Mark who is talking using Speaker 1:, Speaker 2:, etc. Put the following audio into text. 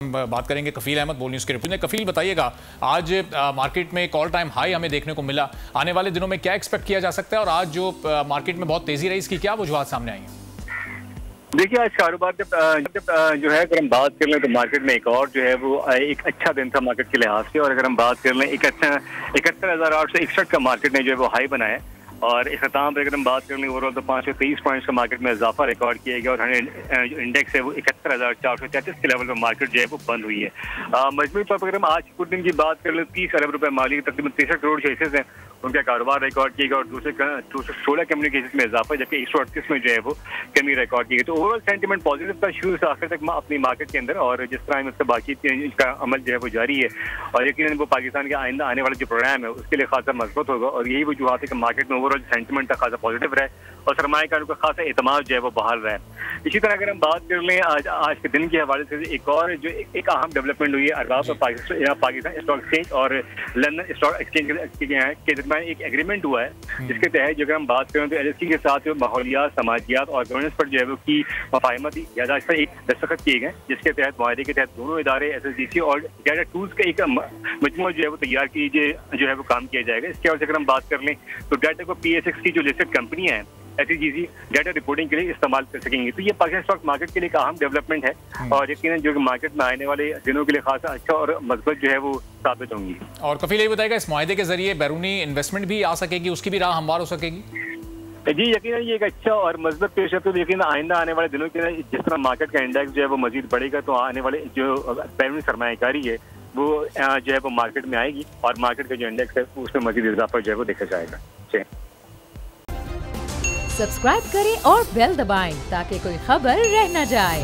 Speaker 1: हम बात करेंगे कफील अहमद बोल न्यूज़ के रिपोर्ट। कफील बताइएगा, आज मार्केट में एक ऑल टाइम हाई हमें देखने को मिला। आने वाले दिनों में क्या एक्सपेक्ट किया जा सकता है और आज जो मार्केट में बहुत तेजी रही, इसकी क्या वजूहत सामने आई हैं?
Speaker 2: देखिए, आज कारोबार जब जो है अगर हम बात कर लें तो मार्केट में एक और जो है वो एक अच्छा दिन था मार्केट के लिहाज से। और अगर हम बात कर लें 71,861 का मार्केट ने जो है वो हाई बनाया और इख्तिताम पर अगर हम बात कर लें ओवरऑल तो 523 पॉइंट्स का मार्केट में इजाफा रिकॉर्ड किया गया और जो इंडेक्स है वो 71,433 के लेवल पर मार्केट जो है वो बंद हुई है। मजमूई तौर पर अगर हम आज कुछ दिन की बात कर लें 30 अरब रुपए माली तकरीबन 63 करोड़ जो हिस्से हैं उनका कारोबार रिकॉर्ड किया गया और दूसरे 16 कम्युनिकेशन में इजाफा जबकि 138 में जो है वो कमी रिकॉर्ड की गई। तो ओवरऑल सेंटीमेंट पॉजिटिव था शुरू से आखिर तक अपनी मार्केट के अंदर और जिस तरह इसका बाकी का अमल जो है वो जारी है और यकीनन वो पाकिस्तान के आइंदा आने वाला जो प्रोग्राम है उसके लिए खासा मजबूत होगा और यही वजूहत है कि मार्केट में ओवरऑल सेंटीमेंट का खासा पॉजिटिव रहे और सरमायाकारों का खासा एतमाद जो है वो बहाल रहा है। इसी तरह अगर हम बात कर लें आज के दिन के हवाले से एक और जो एक अहम डेवलपमेंट हुई है अरबाब पाकिस्तान स्टॉक एक्सचेंज और लंदन स्टॉक एक्सचेंज के दरमियान एक एग्रीमेंट हुआ है जिसके तहत जो अगर हम बात करें तो LSE के साथ माहौलियात, समाजियात और गवर्नेंस पर जो है वो की मुफाहमत यादाश्त पर एक दस्तखत किए गए जिसके तहत माहदे के तहत दोनों इदारे SSDC और डाटा टूल्स का एक मजमूआ जो है वो तैयार कीजिए जो है वो काम किया जाएगा। इसके और अगर हम बात कर लें तो डाटा को PSX की जो लिस्टेड कंपनियां हैं SEGC डाटा रिपोर्टिंग के लिए इस्तेमाल कर सकेंगे। तो ये पाकिस्तान स्टॉक मार्केट के लिए एक अहम डेवलपमेंट है और यकीनन जो मार्केट में आने वाले दिनों के लिए खासा अच्छा और मजबूत जो है वो साबित होंगी।
Speaker 1: और कफील ये बताएगा, इस मुआहदे के जरिए बैरूनी इन्वेस्टमेंट भी आ सकेगी, उसकी भी राह हमवार हो सकेगी?
Speaker 2: जी यकीनन ये एक अच्छा और मजबूत पेश है। तो यकीन आइंदा आने वाले दिनों के जिस तरह मार्केट का इंडेक्स जो है वो मजीद बढ़ेगा तो आने वाले जो बैरूनी सरमायाकारी है वो जो है वो मार्केट में आएगी और मार्केट का जो इंडेक्स है उसमें मजीद इजाफा जो है वो देखा जाएगा।
Speaker 3: सब्सक्राइब करें और बेल दबाएं ताकि कोई खबर रह न जाए।